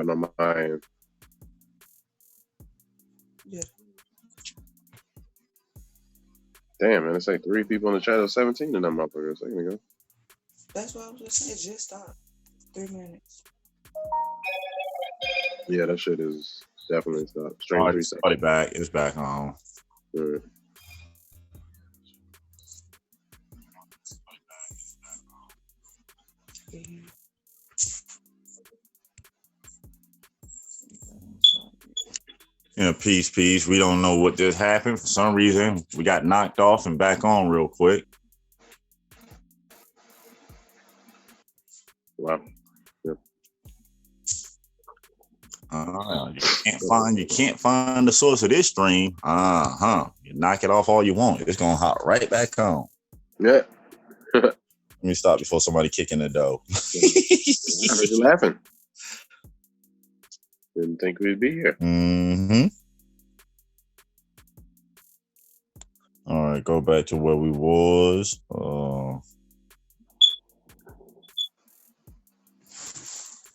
recording on my end. Yeah. Damn, man, it's like 3 people in the chat of 17 in that motherfucker a second ago. That's what I was just saying. Just stopped. 3 minutes. Yeah, that shit is definitely stopped. Strange reset. It's back. It's back on. Right. Peace. We don't know what just happened. For some reason, we got knocked off and back on real quick. Wow. Yep. You can't find the source of this stream. You knock it off all you want. It's gonna hop right back on. Yeah. Let me stop before somebody kick in the door. I heard you laughing. Didn't think we'd be here. Mm-hmm. All right, go back to where we was. All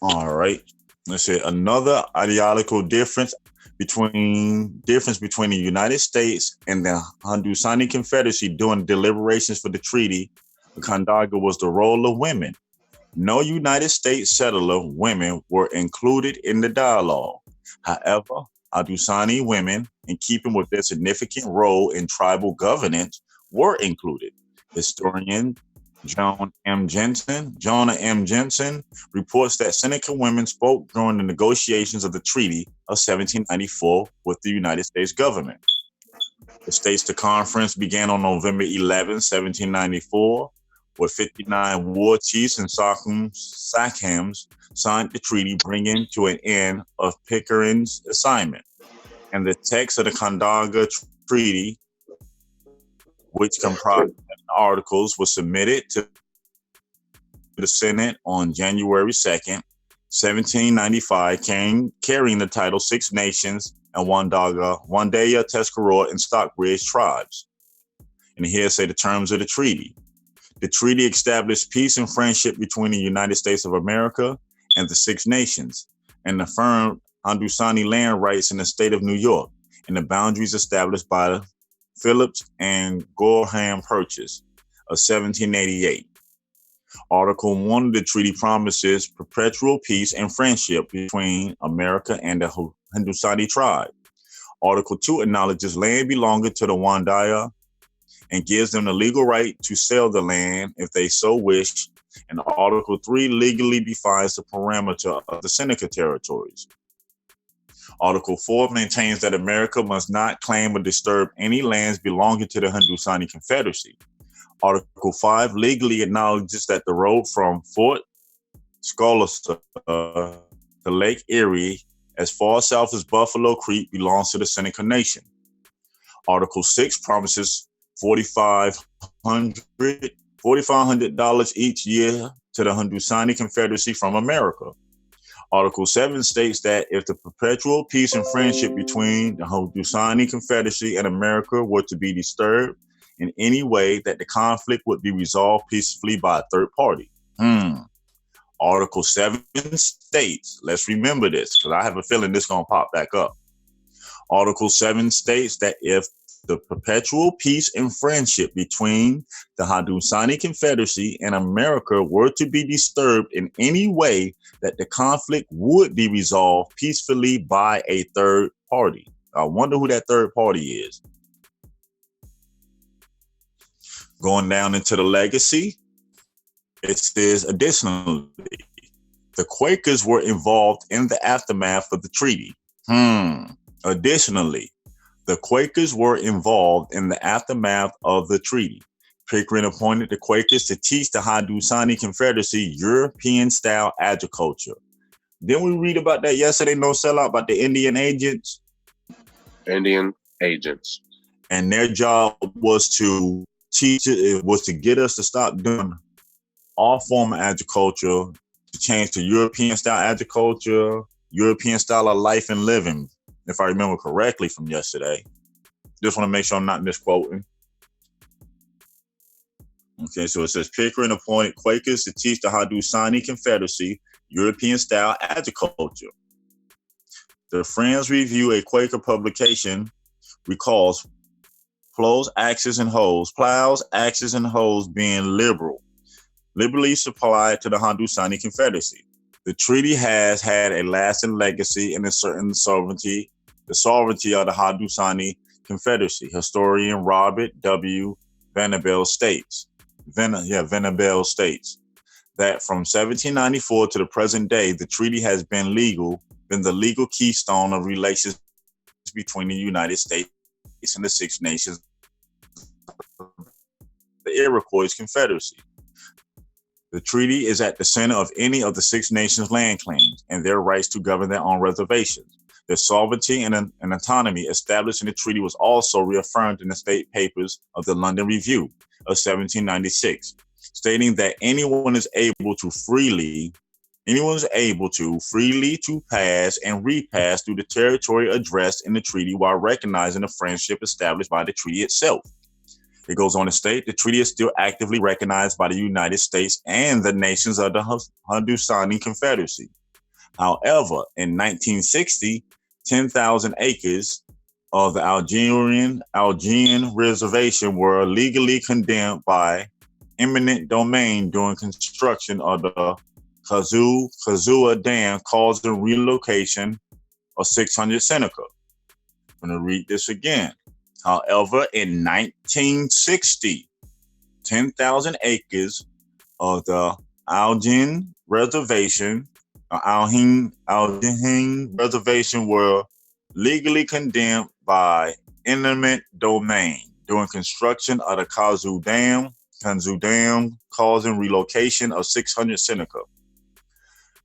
right. Let's say another ideological difference between the United States and the Haudenosaunee Confederacy during deliberations for the Treaty of Canandaigua was the role of women. No United States settler women were included in the dialogue. However, Haudenosaunee women, in keeping with their significant role in tribal governance, were included. Historian Jonah M. Jensen reports that Seneca women spoke during the negotiations of the Treaty of 1794 with the United States government. The states the conference began on November 11, 1794, where 59 war chiefs and sachems signed the treaty, bringing to an end of Pickering's assignment. And the text of the Canandaigua Treaty, which comprised articles, was submitted to the Senate on January 2nd, 1795, carrying the title Six Nations and Wandaya, Tuscarora, and Stockbridge tribes. And here say the terms of the treaty. The treaty established peace and friendship between the United States of America and the Six Nations, and affirmed Haudenosaunee land rights in the state of New York, and the boundaries established by the Phillips and Gorham Purchase of 1788. Article 1 of the treaty promises perpetual peace and friendship between America and the Haudenosaunee tribe. Article 2 acknowledges land belonging to the Wandaya and gives them the legal right to sell the land if they so wish. And Article 3 legally defines the parameter of the Seneca territories. Article 4 maintains that America must not claim or disturb any lands belonging to the Haudenosaunee Confederacy. Article 5 legally acknowledges that the road from Fort Scholastica to Lake Erie as far south as Buffalo Creek belongs to the Seneca Nation. Article 6 promises $4,500 each year to the Haudenosaunee Confederacy from America. Article 7 states that if the perpetual peace and friendship between the Haudenosaunee Confederacy and America were to be disturbed in any way, that the conflict would be resolved peacefully by a third party. Article 7 states, let's remember this, because I have a feeling this is going to pop back up. Article 7 states that if the perpetual peace and friendship between the Haudenosaunee Confederacy and America were to be disturbed in any way, that the conflict would be resolved peacefully by a third party. I wonder who that third party is. Going down into the legacy, it says additionally, the Quakers were involved in the aftermath of the treaty. Additionally, the Quakers were involved in the aftermath of the treaty. Pickering appointed the Quakers to teach the Haudenosaunee Confederacy European-style agriculture. Didn't we read about that yesterday, no sellout, about the Indian agents? Indian agents. And their job was to teach it, was to get us to stop doing all form of agriculture, to change to European-style agriculture, European style of life and living, if I remember correctly from yesterday. Just want to make sure I'm not misquoting. Okay, so it says Pickering appointed Quakers to teach the Haudenosaunee Confederacy European-style agriculture. The Friends Review, a Quaker publication, recalls plows, axes, and hoes being liberally supplied to the Haudenosaunee Confederacy. The treaty has had a lasting legacy in asserting the sovereignty of the Haudenosaunee Confederacy. Historian Robert W. Venable states that from 1794 to the present day, the treaty has been the legal keystone of relations between the United States and the Six Nations, the Iroquois Confederacy. The treaty is at the center of any of the Six Nations land claims and their rights to govern their own reservations. Their sovereignty and autonomy established in the treaty was also reaffirmed in the state papers of the London Review of 1796, stating that anyone is able to freely to pass and repass through the territory addressed in the treaty while recognizing the friendship established by the treaty itself. It goes on to state the treaty is still actively recognized by the United States and the nations of the Haudenosaunee Confederacy. However, in 1960, 10,000 acres of the Algerine Reservation were legally condemned by eminent domain during construction of the Kazua Dam, causing relocation of 600 Seneca. I'm going to read this again. However, in 1960, 10,000 acres of the Algerine Reservation were legally condemned by eminent domain during construction of the Kazoo Dam, causing relocation of 600 Seneca.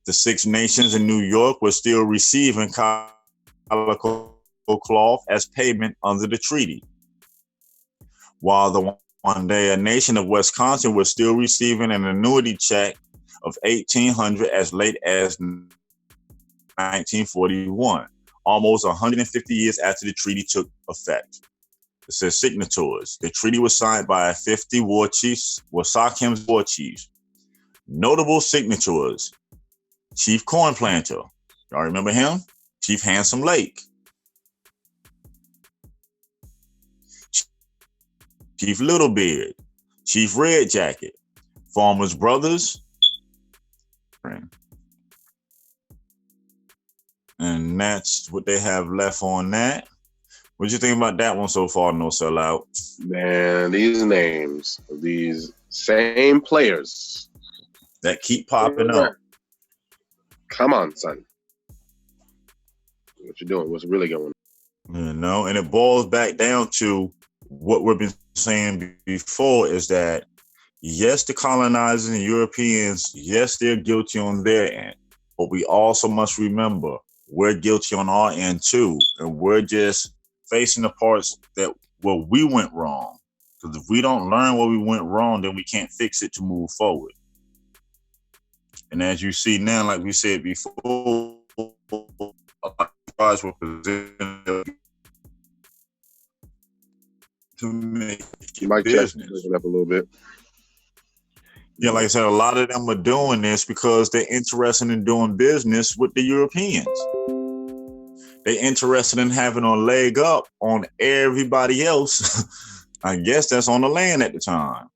The Six Nations in New York were still receiving calico cloth as payment under the treaty, while the Wandea Nation of Wisconsin was still receiving an annuity check of $1,800 as late as 1941, almost 150 years after the treaty took effect. It says signatories. The treaty was signed by 50 war chiefs, Wasakim's war chiefs. Notable signatories: Chief Corn Planter. Y'all remember him? Chief Handsome Lake. Chief Littlebeard, Chief Red Jacket, Farmers Brothers, and that's what they have left on that. What do you think about that one so far, No Sellout? Man, these names of these same players that keep popping up. Come on, son. What you doing? What's really going on? You know, and it boils back down to what we've been saying before, is that yes, the colonizers and Europeans, yes, they're guilty on their end, but we also must remember we're guilty on our end too, and we're just facing the parts that we went wrong. Because if we don't learn what we went wrong, then we can't fix it to move forward. And as you see now, like we said before, were positioned to make business up a little bit. Yeah, like I said, a lot of them are doing this because they're interested in doing business with the Europeans. They're interested in having a leg up on everybody else. I guess that's on the land at the time.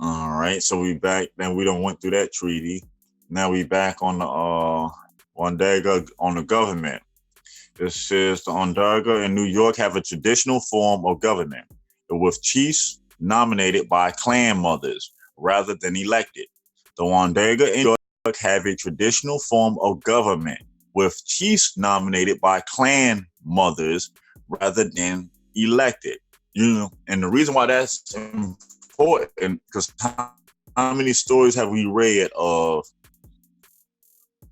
All right, so we back. Then we done went through that treaty. Now we back on the Onondaga, on the government. It says the Onondaga in New York have a traditional form of government with chiefs nominated by clan mothers rather than elected. The Onondaga in New York have a traditional form of government with chiefs nominated by clan mothers rather than elected. You know, and the reason why that's important, because how many stories have we read of,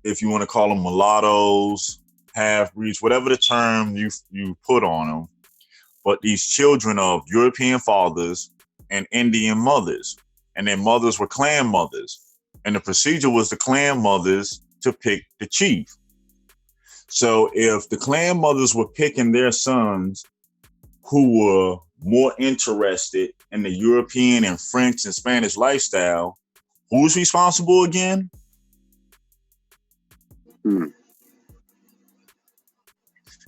if you want to call them mulattoes, half-breeds, whatever the term you put on them, but these children of European fathers and Indian mothers, and their mothers were clan mothers. And the procedure was the clan mothers to pick the chief. So if the clan mothers were picking their sons who were more interested in the European and French and Spanish lifestyle, who's responsible again? Hmm.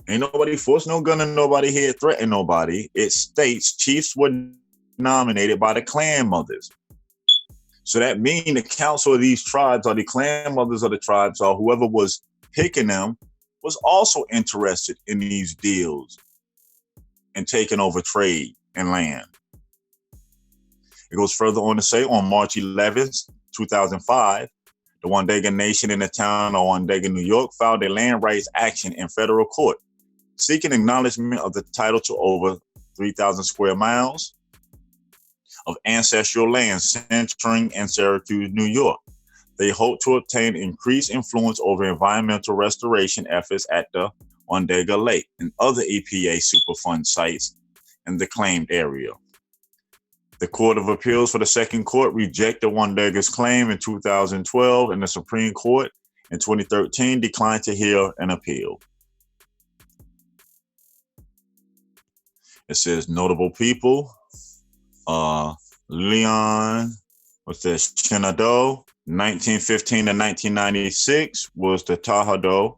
Ain't nobody forced no gun and nobody here threatened nobody. It states chiefs were nominated by the clan mothers. So that means the council of these tribes or the clan mothers of the tribes or whoever was picking them was also interested in these deals and taking over trade and land. It goes further on to say on March 11th, 2005, the Wandega Nation in the town of Wandega, New York, filed a land rights action in federal court, seeking acknowledgement of the title to over 3,000 square miles of ancestral land centering in Syracuse, New York. They hope to obtain increased influence over environmental restoration efforts at the Wandega Lake and other EPA Superfund sites in the claimed area. The Court of Appeals for the Second Court rejected Wandega's claim in 2012, and the Supreme Court in 2013 declined to hear an appeal. It says notable people, Leon, what's this, Chenado, 1915 to 1996 was the Tajado.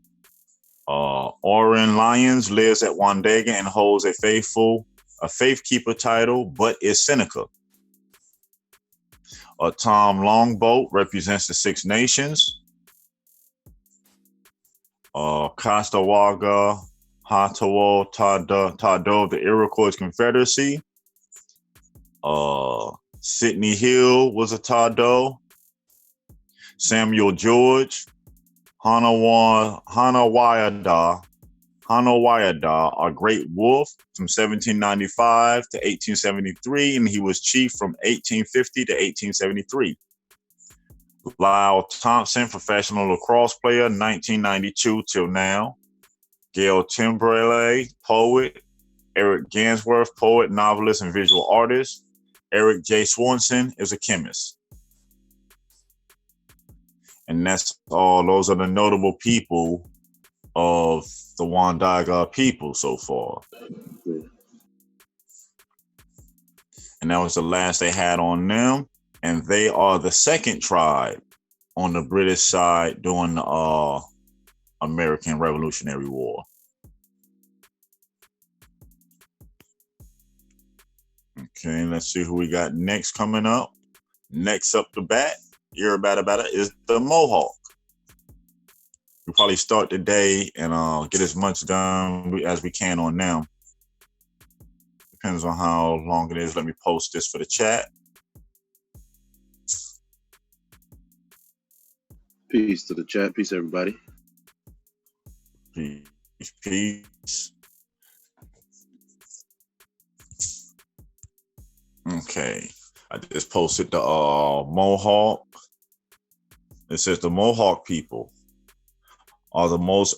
Oren Lyons lives at Wandega and holds a faithkeeper title, but is Seneca. Tom Longboat represents the Six Nations. Castawaga Hatawo Tado, the Iroquois Confederacy. Sidney Hill was a Tado. Samuel George, Hanawayada, a Great Wolf from 1795 to 1873, and he was chief from 1850 to 1873. Lyle Thompson, professional lacrosse player, 1992 till now. Gail Timberlake, poet. Eric Gansworth, poet, novelist, and visual artist. Eric J. Swanson is a chemist. And that's all. Those are the notable people of the Wandega people so far. And that was the last they had on them. And they are the second tribe on the British side during the American Revolutionary War. Okay, let's see who we got next coming up. Next up the bat, is the Mohawk. We'll probably start the day and get as much done as we can on them. Depends on how long it is. Let me post this for the chat. Peace to the chat. Peace, everybody. Peace. Okay. I just posted the Mohawk. It says the Mohawk people are the most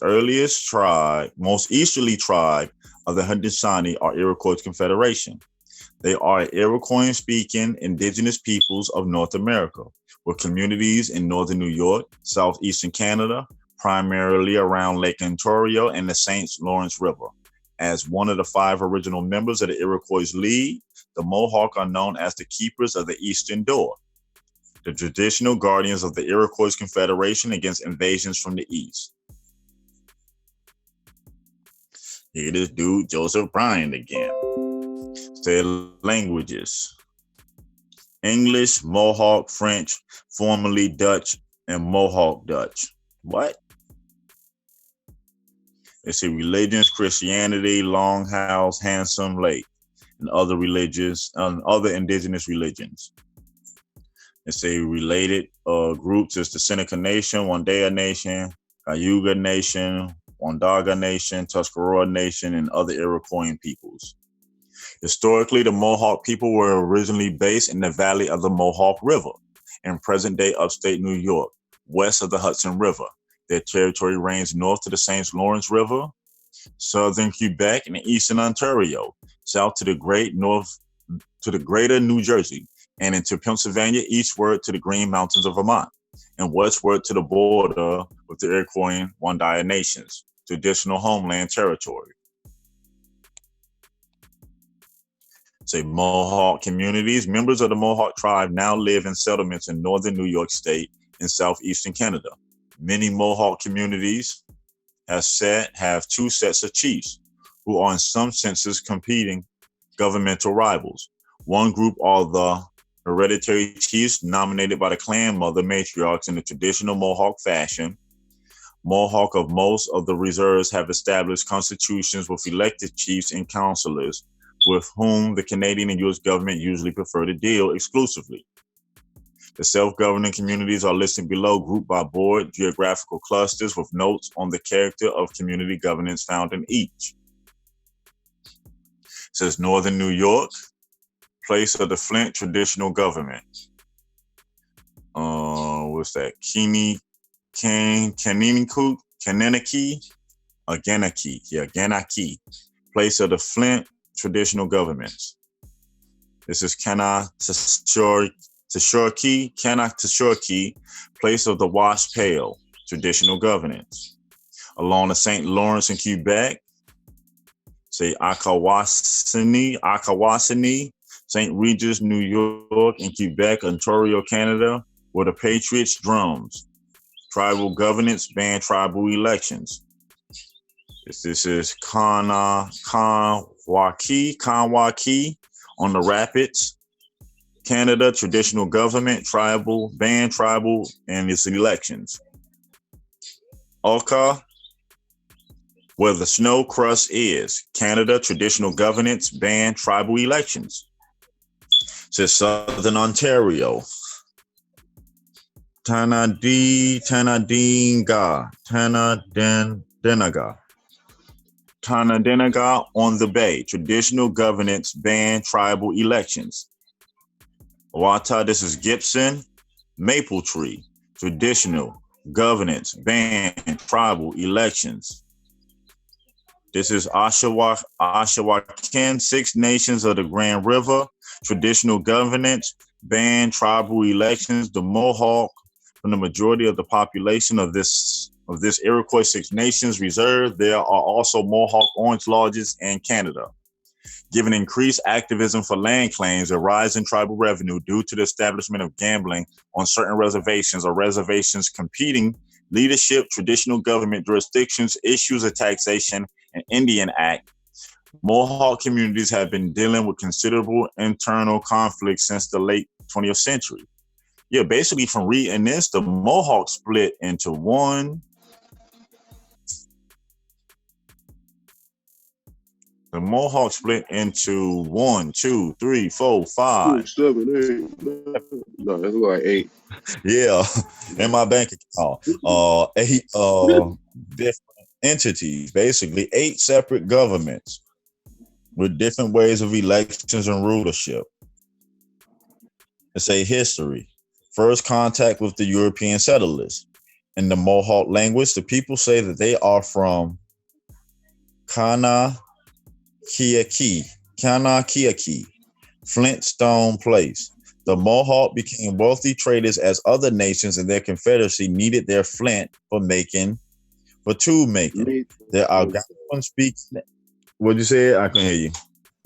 easterly tribe of the Haudenosaunee or Iroquois Confederation. They are Iroquois-speaking indigenous peoples of North America, with communities in northern New York, southeastern Canada, primarily around Lake Ontario and the St. Lawrence River. As one of the 5 original members of the Iroquois League, the Mohawk are known as the Keepers of the Eastern Door, the traditional guardians of the Iroquois Confederation against invasions from the east. Here this dude, Joseph Bryant again. Say languages. English, Mohawk, French, formerly Dutch, and Mohawk Dutch. What? They say religions, Christianity, Longhouse, Handsome Lake, and other religions, other indigenous religions. They say related groups is the Seneca Nation, Wandea Nation, Cayuga Nation, Onondaga Nation, Tuscarora Nation, and other Iroquois peoples. Historically, the Mohawk people were originally based in the valley of the Mohawk River in present-day upstate New York, west of the Hudson River. Their territory ranged north to the St. Lawrence River, southern Quebec, and eastern Ontario, south to the greater New Jersey, and into Pennsylvania, eastward to the Green Mountains of Vermont, and westward to the border with the Iroquois Wandea Nations, traditional homeland territory. Say Mohawk communities. Members of the Mohawk tribe now live in settlements in northern New York State and southeastern Canada. Many Mohawk communities have two sets of chiefs who are in some senses competing governmental rivals. One group are the hereditary chiefs nominated by the clan mother matriarchs in the traditional Mohawk fashion. Mohawk of most of the reserves have established constitutions with elected chiefs and councillors with whom the Canadian and U.S. government usually prefer to deal exclusively. The self-governing communities are listed below, grouped by board, geographical clusters with notes on the character of community governance found in each. It says Northern New York, place of the Flint traditional government. What's that? Ganaki, place of the Flint traditional governments. This is Kanakashorkee, place of the Wash Pale, traditional governance. Along the St. Lawrence in Quebec, say Akawasini, St. Regis, New York, and Quebec, Ontario, Canada, were the Patriots' drums. Tribal governance banned tribal elections. This is Kanwaki on the Rapids, Canada, traditional government, tribal, banned tribal, and its elections. Oka, where the snow crust is, Canada, traditional governance, banned tribal elections. It says Southern Ontario. Tanadenaga on the Bay, traditional governance, banned tribal elections. Wata, this is Gibson, Maple Tree, traditional governance, banned tribal elections. This is Oshawakan, Six Nations of the Grand River, traditional governance, banned tribal elections. The Mohawk, from the majority of the population of this Iroquois Six Nations reserve, there are also Mohawk Orange Lodges in Canada. Given increased activism for land claims, a rise in tribal revenue due to the establishment of gambling on certain reservations or reservations competing leadership, traditional government jurisdictions, issues of taxation, and Indian Act, Mohawk communities have been dealing with considerable internal conflict since the late 20th century. Yeah, basically from reading this, the Mohawk split into one. The Mohawk split into 1, 2, 3, 4, 5. 6, 7, 8. No, that's like 8. Yeah, in my bank account. 8 different entities, basically 8 separate governments with different ways of elections and rulership. Let's say history. First contact with the European settlers. In the Mohawk language, the people say that they are from Kanakashorkee, Flintstone Place. The Mohawk became wealthy traders as other nations in their confederacy needed their flint for tool making. There are Algonquin speaking. What'd you say? I can hear you.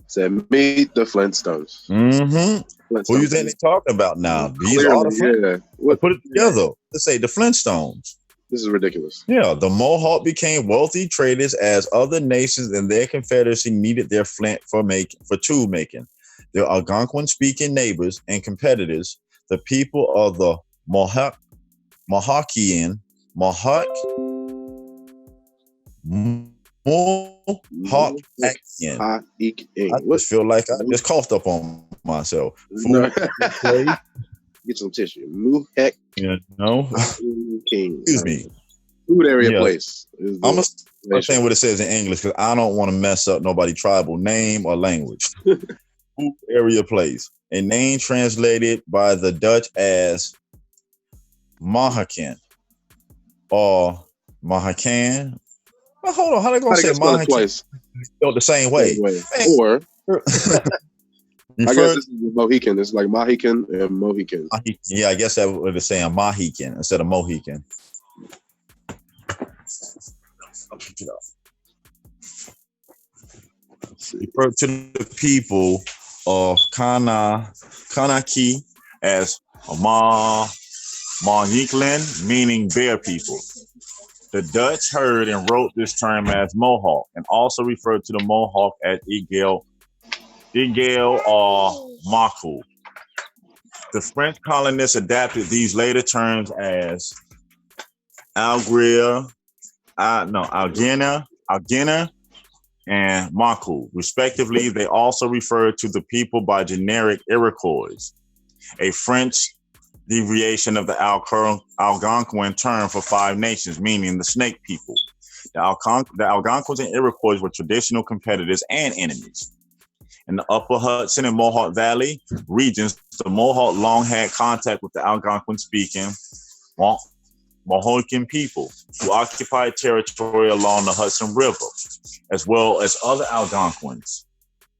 Said meet the Flintstones. Mm-hmm. Who you think they're talking about now? These are the Flintstones. Yeah. Put it together. Let's say the Flintstones. This is ridiculous. Yeah, the Mohawk became wealthy traders as other nations in their confederacy needed their flint for tool making. Their Algonquin-speaking neighbors and competitors, the people of the Mohawkian. I just feel like I just coughed up on myself. No. Get some tissue. Mohawk. Excuse me. Food area place. I'm going to start saying what it says in English because I don't want to mess up nobody's tribal name or language. Food area place. A name translated by the Dutch as Mahakan or Mahakan. Well, hold on. How they going to say Mahakan? Spelled the same way. Or I guess this is Mohican. It's like Mohican and Mohican. Yeah, I guess that's what they're saying, Mohican instead of Mohican. Refer to the people of Kanaki as Mohican, meaning bear people. The Dutch heard and wrote this term as Mohawk and also referred to the Mohawk as Igel or Maku. The French colonists adapted these later terms as Algina, and Maku, respectively. They also referred to the people by generic Iroquois, a French deviation of the Algonquin term for 5 nations, meaning the snake people. The Algonquins and Iroquois were traditional competitors and enemies. In the Upper Hudson and Mohawk Valley regions, the Mohawk long had contact with the Algonquin-speaking Mohican people who occupied territory along the Hudson River, as well as other Algonquins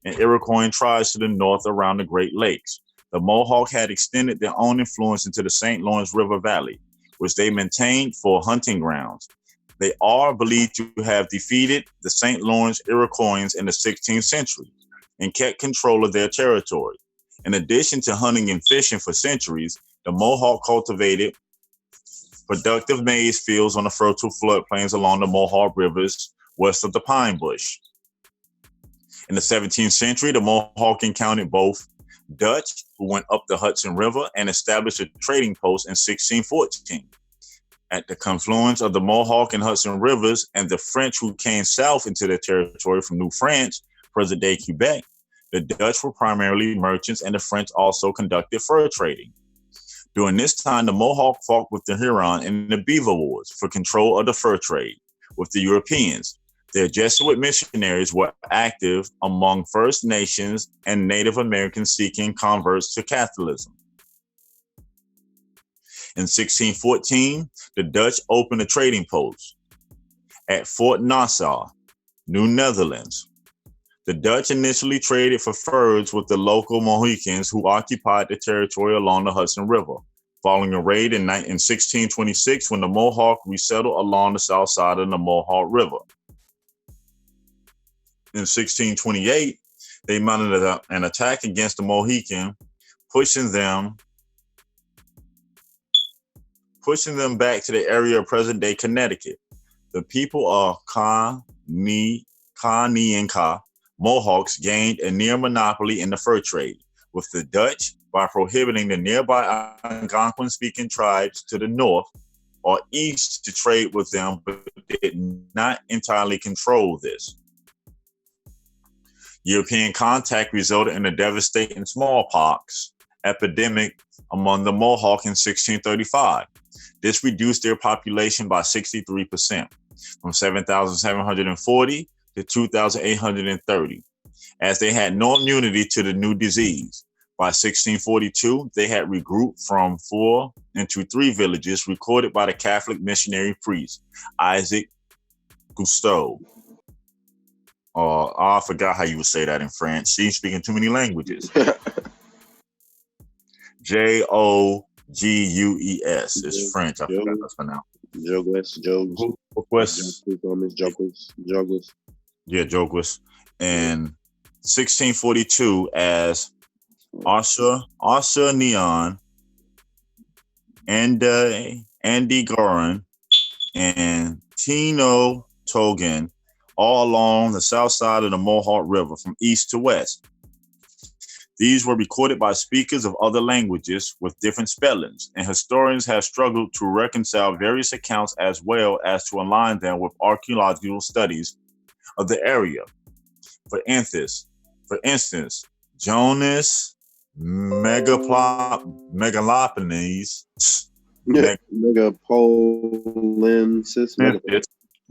and Iroquois tribes to the north around the Great Lakes. The Mohawk had extended their own influence into the St. Lawrence River Valley, which they maintained for hunting grounds. They are believed to have defeated the St. Lawrence Iroquois in the 16th century and kept control of their territory. In addition to hunting and fishing for centuries, the Mohawk cultivated productive maize fields on the fertile floodplains along the Mohawk rivers west of the pine bush. In the 17th century, the Mohawk encountered both Dutch, who went up the Hudson River and established a trading post in 1614. At the confluence of the Mohawk and Hudson rivers, and the French who came south into their territory from New France, present-day Quebec, the Dutch were primarily merchants, and the French also conducted fur trading. During this time, the Mohawk fought with the Huron in the Beaver Wars for control of the fur trade with the Europeans. Their Jesuit missionaries were active among First Nations and Native Americans seeking converts to Catholicism. In 1614, the Dutch opened a trading post at Fort Nassau, New Netherlands. The Dutch initially traded for furs with the local Mohicans who occupied the territory along the Hudson River, following a raid in 1626 when the Mohawk resettled along the south side of the Mohawk River. In 1628, they mounted an attack against the Mohican, pushing them back to the area of present-day Connecticut. The people of Ka Mohawks gained a near monopoly in the fur trade with the Dutch by prohibiting the nearby Algonquin-speaking tribes to the north or east to trade with them, but did not entirely control this. European contact resulted in a devastating smallpox epidemic among the Mohawk in 1635. This reduced their population by 63%, from 7,740 to 2,830, as they had no immunity to the new disease. By 1642, they had regrouped from 4 into 3 villages recorded by the Catholic missionary priest, Isaac Gusteau. I forgot how you would say that in French. She's speaking too many languages. Jougues. It's French. I forgot that's pronounced. Jougues. Yeah, Jougues. In 1642, as Asha Neon, Andy Goran, and Tino Togan, all along the south side of the Mohawk River from east to west. These were recorded by speakers of other languages with different spellings, and historians have struggled to reconcile various accounts as well as to align them with archaeological studies of the area. For instance, Jonas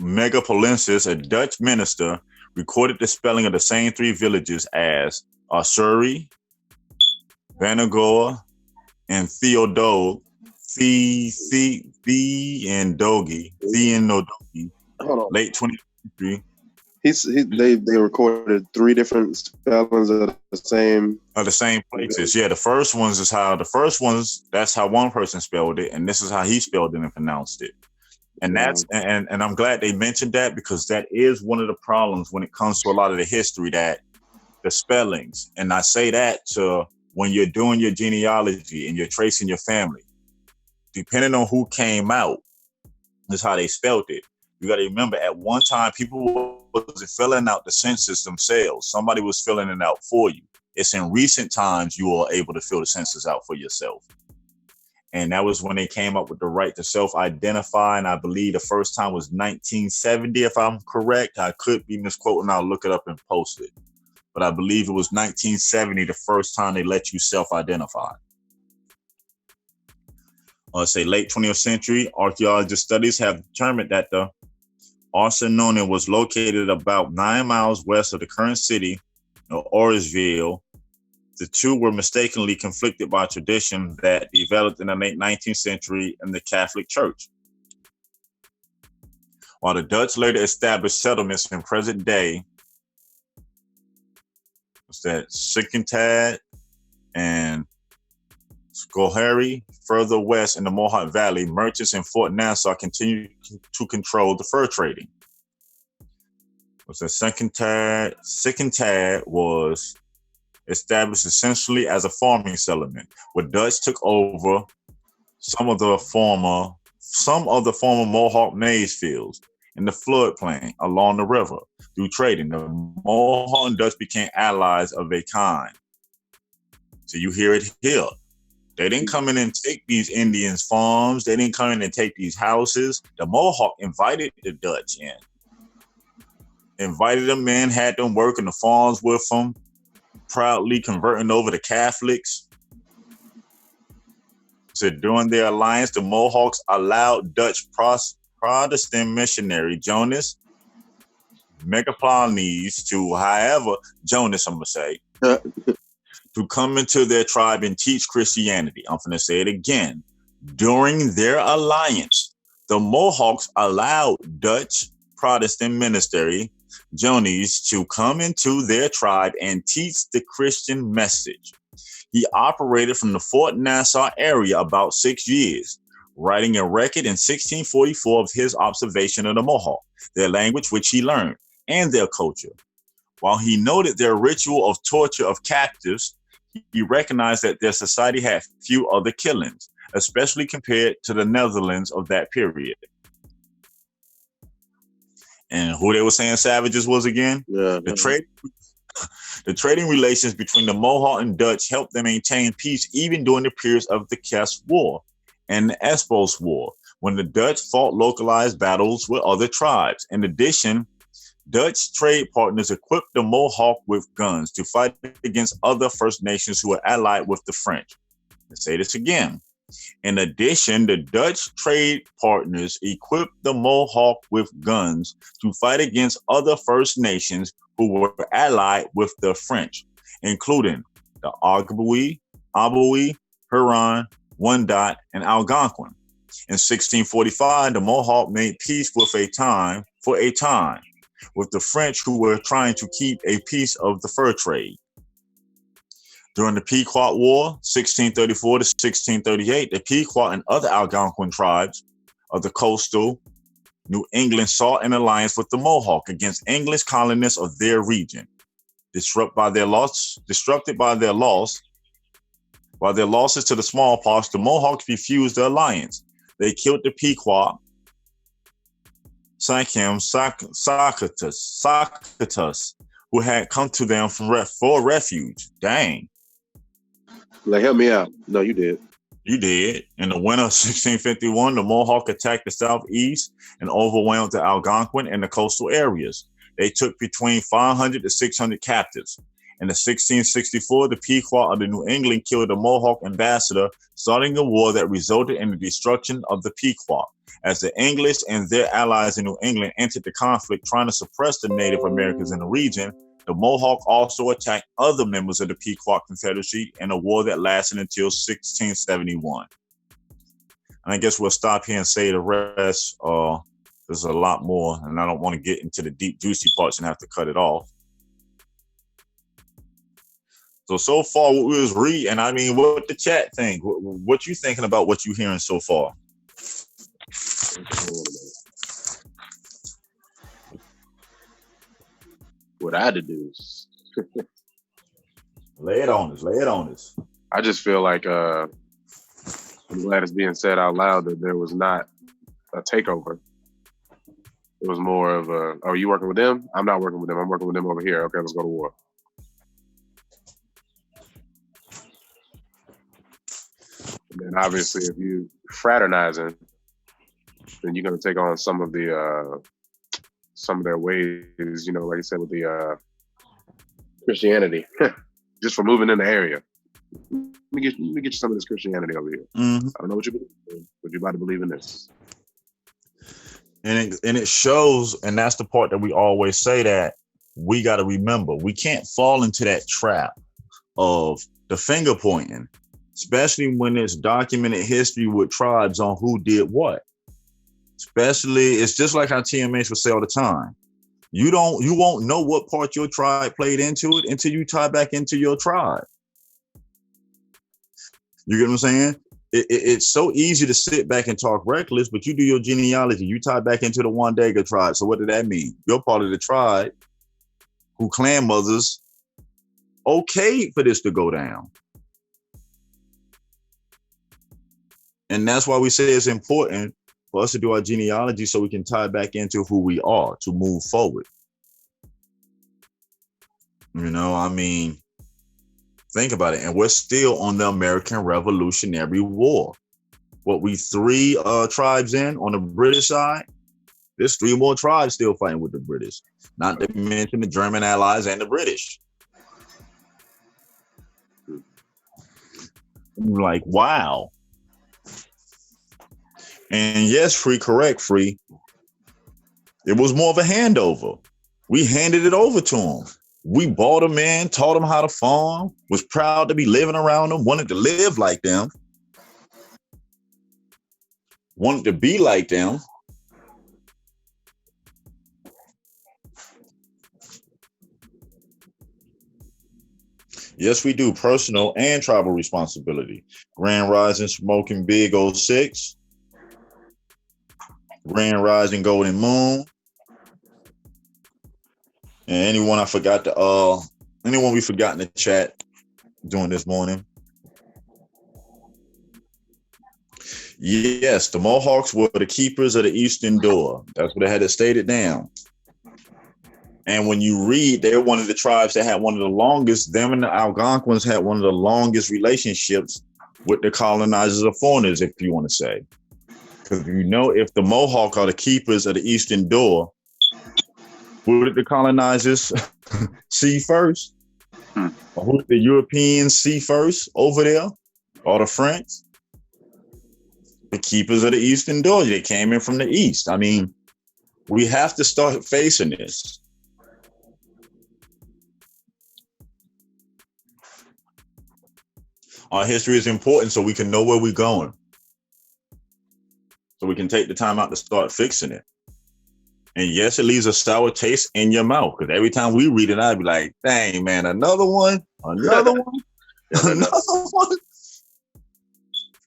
Megapolensis, a Dutch minister, recorded the spelling of the same 3 villages as Asuri, Vanagor, and Theodore, Theodogi, late 20th century. They recorded 3 different spellings of the same places. Yeah, the first ones, that's how one person spelled it, and this is how he spelled it and pronounced it. And that's and I'm glad they mentioned that, because that is one of the problems when it comes to a lot of the history, that the spellings. And I say that to when you're doing your genealogy and you're tracing your family. depending on who came out, is how they spelled it. You got to remember, at one time, people wasn't filling out the census themselves. Somebody was filling it out for you. It's in recent times you are able to fill the census out for yourself. And that was when they came up with the right to self-identify. And I believe the first time was 1970, if I'm correct. I could be misquoting. I'll look it up and post it. But I believe it was 1970, the first time they let you self-identify. Say late 20th century, archaeological studies have determined that the Arsenone was located about 9 miles west of the current city of Orisville. The two were mistakenly conflicted by tradition that developed in the late 19th century in the Catholic Church. While the Dutch later established settlements in present day, Sinkentad and Schoharie, further west in the Mohawk Valley, merchants in Fort Nassau continued to control the fur trading. Sinkentad was established essentially as a farming settlement, where Dutch took over some of the former Mohawk maize fields in the floodplain along the river. Through trading, the Mohawk and Dutch became allies of a kind. So you hear it here. They didn't come in and take these Indians' farms. They didn't come in and take these houses. The Mohawk invited the Dutch in. Invited them in, had them working the farms with them, proudly converting over to Catholics. So during their alliance, the Mohawks allowed Dutch Protestant missionary Jonas Megaplanes Jonas, I'm going to say, to come into their tribe and teach Christianity. I'm going to say it again. During their alliance, the Mohawks allowed Dutch Protestant ministry Jonas to come into their tribe and teach the Christian message. He operated from the Fort Nassau area about 6 years, writing a record in 1644 of his observation of the Mohawk, their language which he learned, and their culture. While he noted their ritual of torture of captives, he recognized that their society had few other killings, especially compared to the Netherlands of that period. And who they were saying savages was again? Yeah. The trading relations between the Mohawk and Dutch helped them maintain peace even during the periods of the Tiguex War and the Espos War, when the Dutch fought localized battles with other tribes. In addition, Dutch trade partners equipped the Mohawk with guns to fight against other First Nations who were allied with the French. Let's say this again. In addition, the Dutch trade partners equipped the Mohawk with guns to fight against other First Nations who were allied with the French, including the Ogbuy, Huron, Wendat, and Algonquin. In 1645, the Mohawk made peace for a time with the French, who were trying to keep a piece of the fur trade. During the Pequot War, 1634 to 1638, the Pequot and other Algonquin tribes of the coastal New England sought an alliance with the Mohawk against English colonists of their region. Disrupted by their losses to the smallpox, the Mohawks refused the alliance. They killed the Pequot, Sacatus, who had come to them for refuge. Dang. Like, help me out. No, you did. You did. In the winter of 1651, the Mohawk attacked the southeast and overwhelmed the Algonquin and the coastal areas. They took between 500 to 600 captives. In 1664, the Pequot of the New England killed the Mohawk ambassador, starting a war that resulted in the destruction of the Pequot. As the English and their allies in New England entered the conflict trying to suppress the Native Americans in the region, the Mohawk also attacked other members of the Pequot Confederacy in a war that lasted until 1671. And I guess we'll stop here and say the rest. There's a lot more, and I don't want to get into the deep, juicy parts and have to cut it off. So far, what we was reading, I mean, what the chat think? What you thinking about what you hearing so far? What I had to do is lay it on us. I just feel like I'm glad it's being said out loud that there was not a takeover. It was more of a, oh, you working with them? I'm not working with them. I'm working with them over here. Okay, let's go to war. And then obviously, if you fraternizing, then you're going to take on some of their ways. You know, like I said with the Christianity, just for moving in the area. Let me get you some of this Christianity over here. Mm-hmm. I don't know what you believe in, but you're about to believe in this. And it shows, and that's the part that we always say that we got to remember. We can't fall into that trap of the finger pointing, especially when it's documented history with tribes on who did what. Especially, it's just like how TMAs will say all the time. You won't know what part your tribe played into it until you tie back into your tribe. You get what I'm saying? It's so easy to sit back and talk reckless, but you do your genealogy, you tie back into the Wandega tribe. So what did that mean? You're part of the tribe who clan mothers okayed for this to go down. And that's why we say it's important for us to do our genealogy so we can tie back into who we are to move forward. You know, I mean, think about it. And we're still on the American Revolutionary War. What, we 3 tribes in on the British side? There's 3 more tribes still fighting with the British. Not to mention the German allies and the British. I'm like, wow. And yes, correct, Free. It was more of a handover. We handed it over to them. We bought them in, taught them how to farm, was proud to be living around them, wanted to live like them, wanted to be like them. Yes, we do. Personal and tribal responsibility. Grand Rising Smoking Big 06. Grand Rising Golden Moon. And anyone we forgot in the chat during this morning. Yes, the Mohawks were the keepers of the Eastern Door. That's what they had to state it down. And when you read, they're one of the tribes that had one of the longest, them and the Algonquins had one of the longest relationships with the colonizers or foreigners, if you want to say. Because you know, if the Mohawk are the keepers of the Eastern Door, who did the colonizers see first? Or who did the Europeans see first over there? Or the French? The keepers of the Eastern Door. They came in from the East. I mean, we have to start facing this. Our history is important so we can know where we're going. So we can take the time out to start fixing it. And yes, it leaves a sour taste in your mouth. Because every time we read it, I'd be like, dang, man, another one. Another one.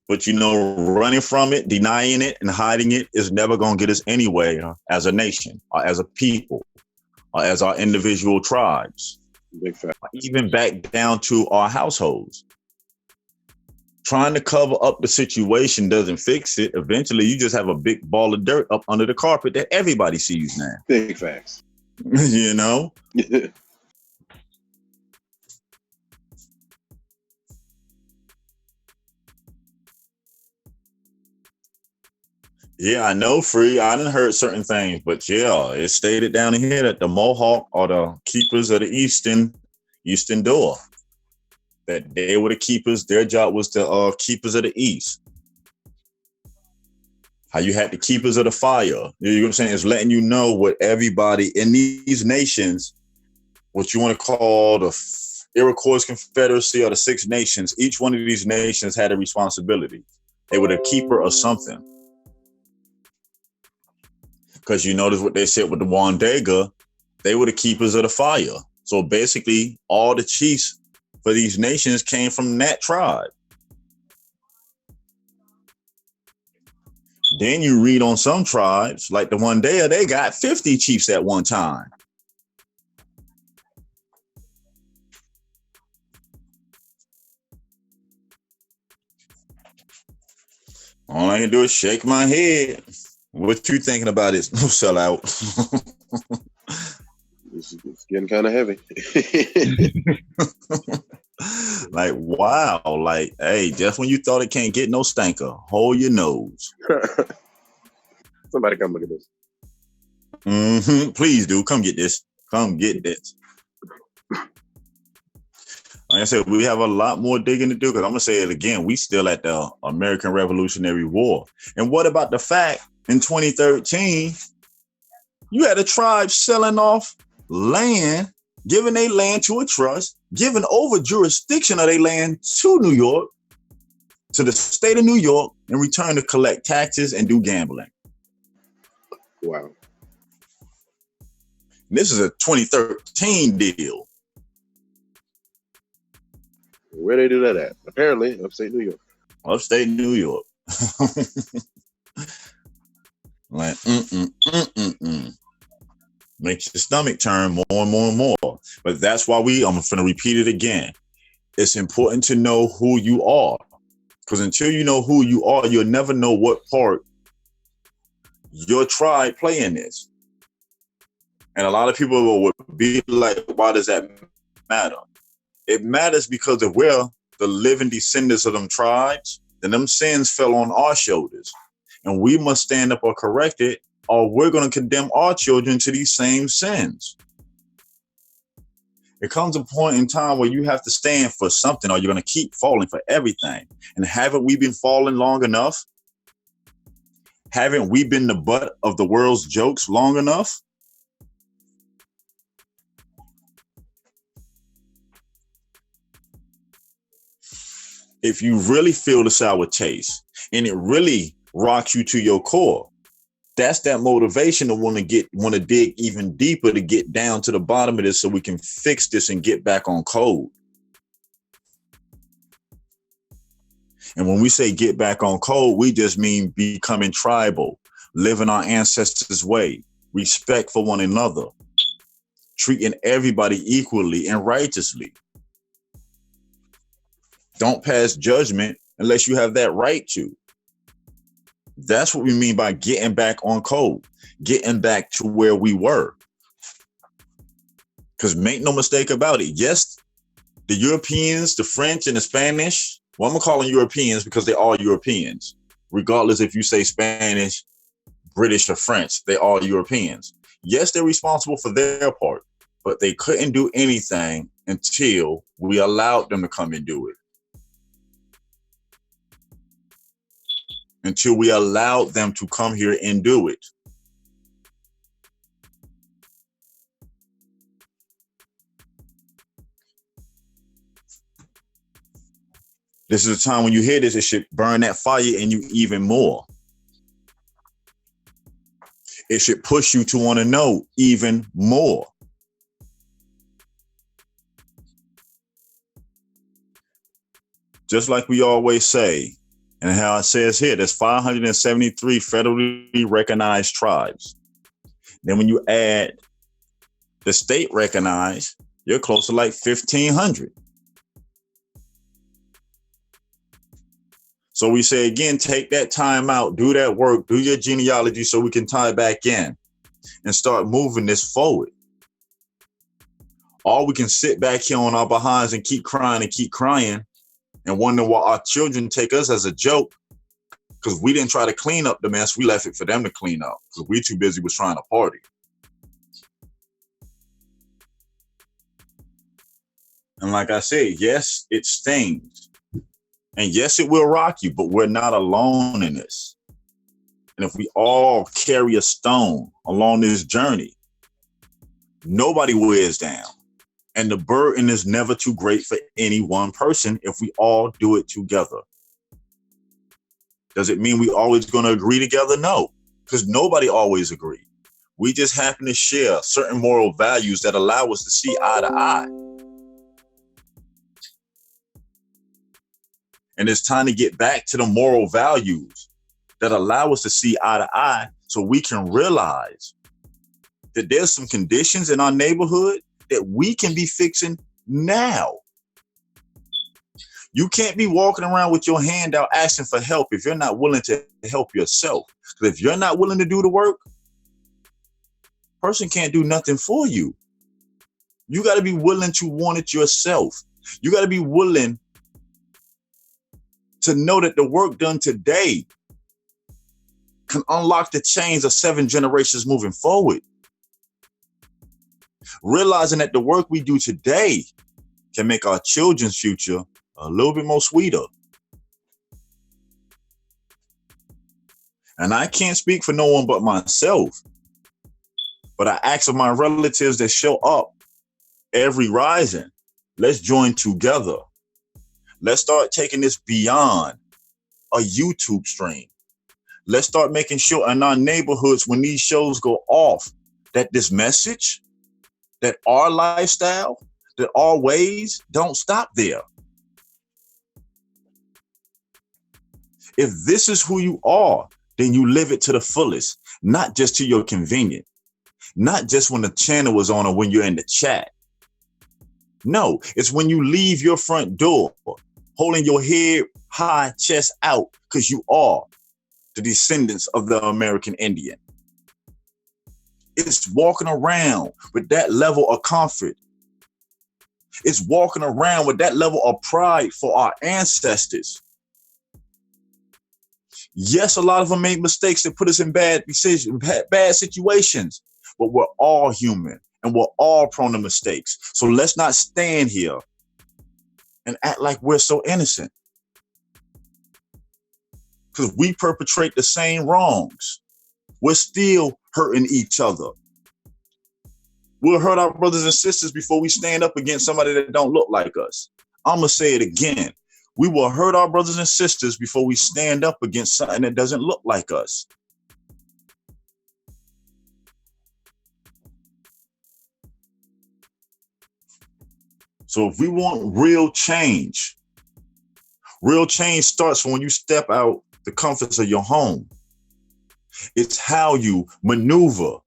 But, you know, running from it, denying it, and hiding it is never going to get us anywhere as a nation, or as a people, or as our individual tribes. Big fact. Even back down to our households. Trying to cover up the situation doesn't fix it. Eventually, you just have a big ball of dirt up under the carpet that everybody sees now. Big facts. You know? Yeah, I know, Free. I done heard certain things, but yeah, it stated down here that the Mohawk are the keepers of the Eastern Door. That they were the keepers. Their job was the keepers of the East. How you had the keepers of the fire. You know what I'm saying? It's letting you know what everybody in these nations, what you want to call the Iroquois Confederacy or the Six Nations, each one of these nations had a responsibility. They were the keeper of something. Because you notice what they said with the Wandega, they were the keepers of the fire. So basically, all the chiefs for these nations came from that tribe. Then you read on some tribes, like the Wandea, they got 50 chiefs at one time. All I can do is shake my head. What you thinking about it? No sellout. It's getting kind of heavy. Like, wow. Like, hey, just when you thought it can't get no stinker, hold your nose. Somebody come look at this. Please do. Come get this. Come get this. Like I said, we have a lot more digging to do because I'm going to say it again. We still at the American Revolutionary War. And what about the fact in 2013, you had a tribe selling off land, giving their land to a trust, giving over jurisdiction of their land to New York, to the state of New York, in return to collect taxes and do gambling. Wow. This is a 2013 deal. Where they do that at? Apparently, upstate New York. Upstate New York. Like, Makes your stomach turn more and more and more. But that's why I'm going to repeat it again. It's important to know who you are. Because until you know who you are, you'll never know what part your tribe play in this. And a lot of people would be like, why does that matter? It matters because if we're the living descendants of them tribes, then them sins fell on our shoulders. And we must stand up or correct it, or we're going to condemn our children to these same sins. It comes a point in time where you have to stand for something, or you're going to keep falling for everything. And haven't we been falling long enough? Haven't we been the butt of the world's jokes long enough? If you really feel the sour taste and it really rocks you to your core, that's that motivation to want to dig even deeper to get down to the bottom of this so we can fix this and get back on code. And when we say get back on code, we just mean becoming tribal, living our ancestors' way, respect for one another, treating everybody equally and righteously. Don't pass judgment unless you have that right to. That's what we mean by getting back on code, getting back to where we were. Because make no mistake about it. Yes, the Europeans, the French and the Spanish, well, I'm going to call them Europeans because they're all Europeans. Regardless if you say Spanish, British or French, they're all Europeans. Yes, they're responsible for their part, but they couldn't do anything until we allowed them to come and do it. Until we allowed them to come here and do it. This is a time when you hear this, it should burn that fire in you even more. It should push you to want to know even more. Just like we always say, and how it says here, there's 573 federally recognized tribes. Then when you add the state recognized, you're close to like 1,500. So we say again, take that time out, do that work, do your genealogy so we can tie back in and start moving this forward. Or we can sit back here on our behinds and keep crying and wonder why our children take us as a joke because we didn't try to clean up the mess. We left it for them to clean up because we too busy was trying to party. And like I said, yes, it stings. And yes, it will rock you, but we're not alone in this. And if we all carry a stone along this journey, nobody wears down. And the burden is never too great for any one person if we all do it together. Does it mean we always going to agree together? No, because nobody always agrees. We just happen to share certain moral values that allow us to see eye to eye. And it's time to get back to the moral values that allow us to see eye to eye so we can realize that there's some conditions in our neighborhood that we can be fixing now. You can't be walking around with your hand out asking for help if you're not willing to help yourself. Because if you're not willing to do the work, person can't do nothing for you. You got to be willing to want it yourself. You got to be willing to know that the work done today can unlock the chains of 7 generations moving forward. Realizing that the work we do today can make our children's future a little bit more sweeter. And I can't speak for no one but myself, but I ask of my relatives that show up every rising, let's join together. Let's start taking this beyond a YouTube stream. Let's start making sure in our neighborhoods when these shows go off that this message, that our lifestyle, that our ways don't stop there. If this is who you are, then you live it to the fullest, not just to your convenience, not just when the channel is on or when you're in the chat. No, it's when you leave your front door, holding your head high, chest out, because you are the descendants of the American Indian. It's walking around with that level of comfort. It's walking around with that level of pride for our ancestors. Yes, a lot of them made mistakes that put us in bad decisions, bad situations, but we're all human and we're all prone to mistakes. So let's not stand here and act like we're so innocent, because we perpetrate the same wrongs. We're still hurting each other. We'll hurt our brothers and sisters before we stand up against somebody that don't look like us. I'm going to say it again. We will hurt our brothers and sisters before we stand up against something that doesn't look like us. So if we want real change starts when you step out the comforts of your home. It's how you maneuver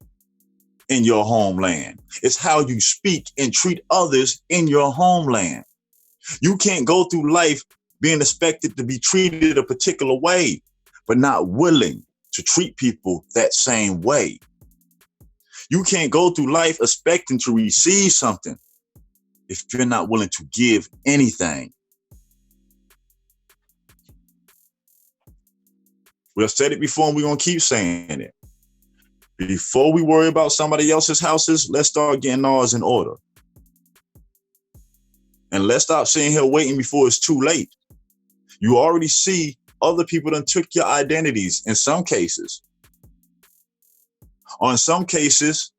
in your homeland. It's how you speak and treat others in your homeland. You can't go through life being expected to be treated a particular way, but not willing to treat people that same way. You can't go through life expecting to receive something if you're not willing to give anything. We've said it before and we're going to keep saying it. Before we worry about somebody else's houses, let's start getting ours in order. And let's stop sitting here waiting before it's too late. You already see other people done took your identities in some cases. Or in some cases,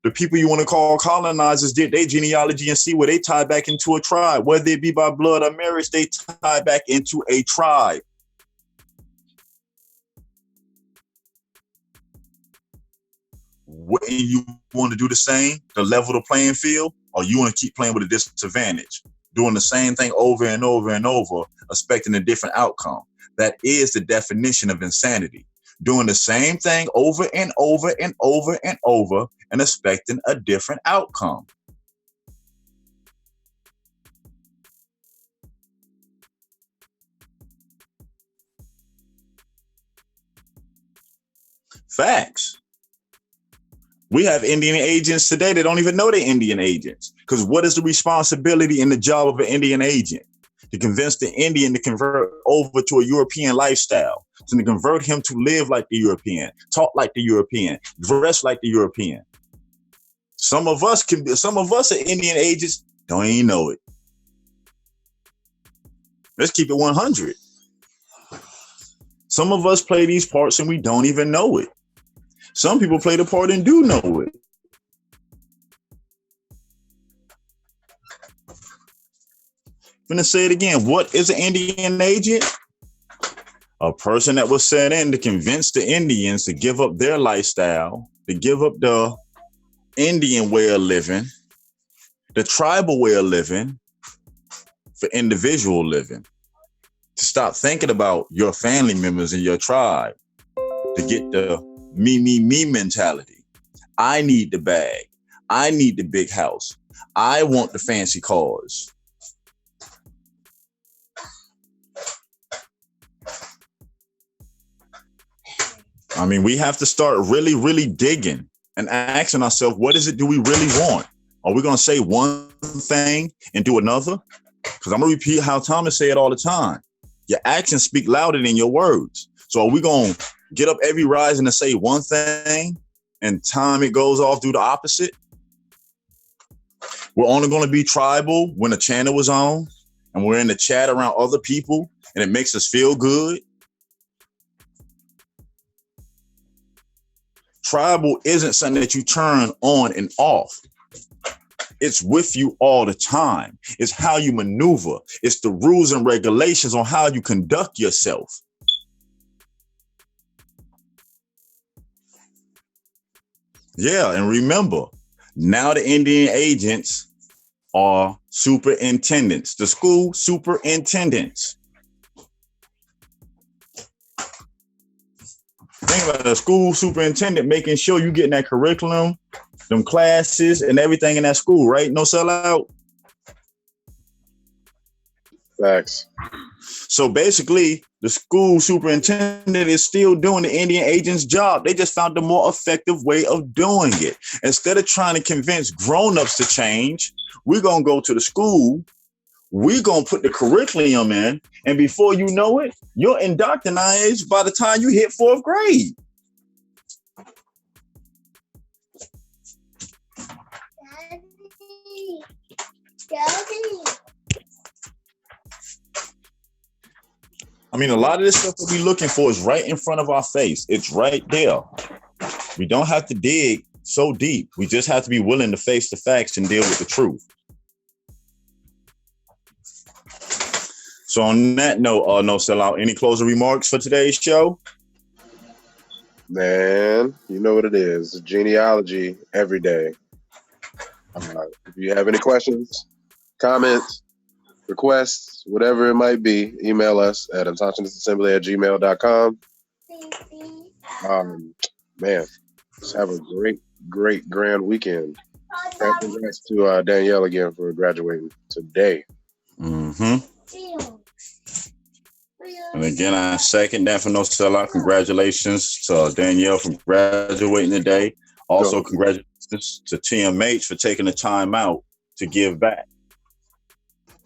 the people you want to call colonizers did their genealogy and see where they tie back into a tribe. Whether it be by blood or marriage, they tie back into a tribe. When you want to do the same, to level the playing field, or you want to keep playing with a disadvantage, doing the same thing over and over and over, expecting a different outcome. That is the definition of insanity. Doing the same thing over and over and over and over and expecting a different outcome. Facts. We have Indian agents today that don't even know they're Indian agents. Because what is the responsibility and the job of an Indian agent? To convince the Indian to convert over to a European lifestyle, to convert him to live like the European, talk like the European, dress like the European. Some of us are Indian agents, don't even know it. Let's keep it 100. Some of us play these parts and we don't even know it. Some people play the part and do know it. I'm gonna say it again. What is an Indian agent? A person that was sent in to convince the Indians to give up their lifestyle, to give up the Indian way of living, the tribal way of living, for individual living. To stop thinking about your family members and your tribe. To get the me mentality. I need the bag. I need the big house. I want the fancy cars. I mean, we have to start really, really digging and asking ourselves, what is it do we really want? Are we going to say one thing and do another? Because I'm going to repeat how Thomas say it all the time. Your actions speak louder than your words. So are we going to get up every rising and say one thing and time it goes off do the opposite? We're only going to be tribal when the channel is on and we're in the chat around other people and it makes us feel good. Tribal isn't something that you turn on and off. It's with you all the time. It's how you maneuver. It's the rules and regulations on how you conduct yourself. Yeah, and remember, now the Indian agents are superintendents, the school superintendents. Think about the school superintendent making sure you're getting that curriculum, them classes, and everything in that school, right? No sellout. Facts. So basically, the school superintendent is still doing the Indian agent's job. They just found a more effective way of doing it. Instead of trying to convince grown-ups to change, we're going to go to the school. We're going to put the curriculum in. And before you know it, you're indoctrinated by the time you hit 4th grade. I mean, a lot of this stuff that we're looking for is right in front of our face. It's right there. We don't have to dig so deep. We just have to be willing to face the facts and deal with the truth. So on that note, no sellout, any closing remarks for today's show? Man, you know what it is. Genealogy every day. If you have any questions, comments, requests, whatever it might be, email us at indigenousassembly@gmail.com. Man, just have a great grand weekend. Congrats to Danielle again for graduating today. Mm-hmm. And again, I second that for no sellout. Congratulations to Danielle for graduating today. Also, congratulations to TMH for taking the time out to give back.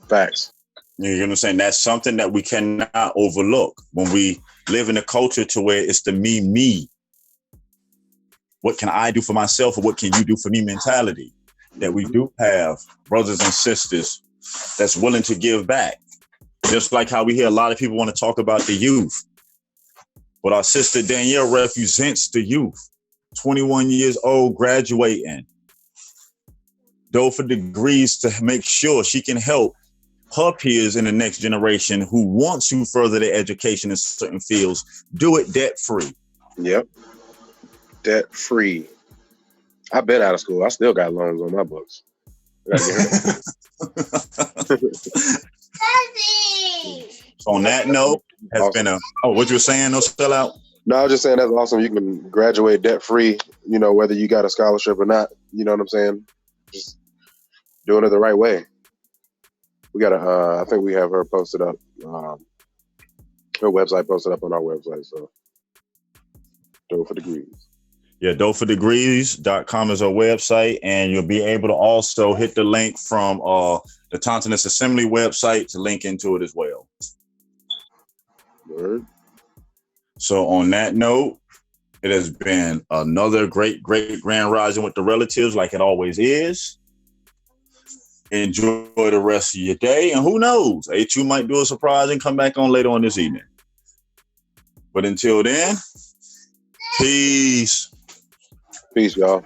Facts. You know what I'm saying? That's something that we cannot overlook when we live in a culture to where it's the me. What can I do for myself or what can you do for me mentality? That we do have brothers and sisters that's willing to give back. Just like how we hear a lot of people want to talk about the youth. But our sister Danielle represents the youth. 21 years old, graduating. Go for degrees to make sure she can help her peers in the next generation who want to further their education in certain fields, do it debt-free. Yep. Debt-free. I've been out of school. I still got loans on my books. So on that note, has awesome. been what you were saying, no sellout? No, I was just saying that's awesome. You can graduate debt-free, you know, whether you got a scholarship or not. You know what I'm saying? Just doing it the right way. We got I think we have her posted up, her website posted up on our website. So do it for degrees. Yeah, dofordegrees.com is our website, and you'll be able to also hit the link from the Indigenous Assembly website to link into it as well. Word. So on that note, it has been another great grand rising with the relatives like it always is. Enjoy the rest of your day, and who knows, HU might do a surprise and come back on later on this evening. But until then, peace. Peace, y'all.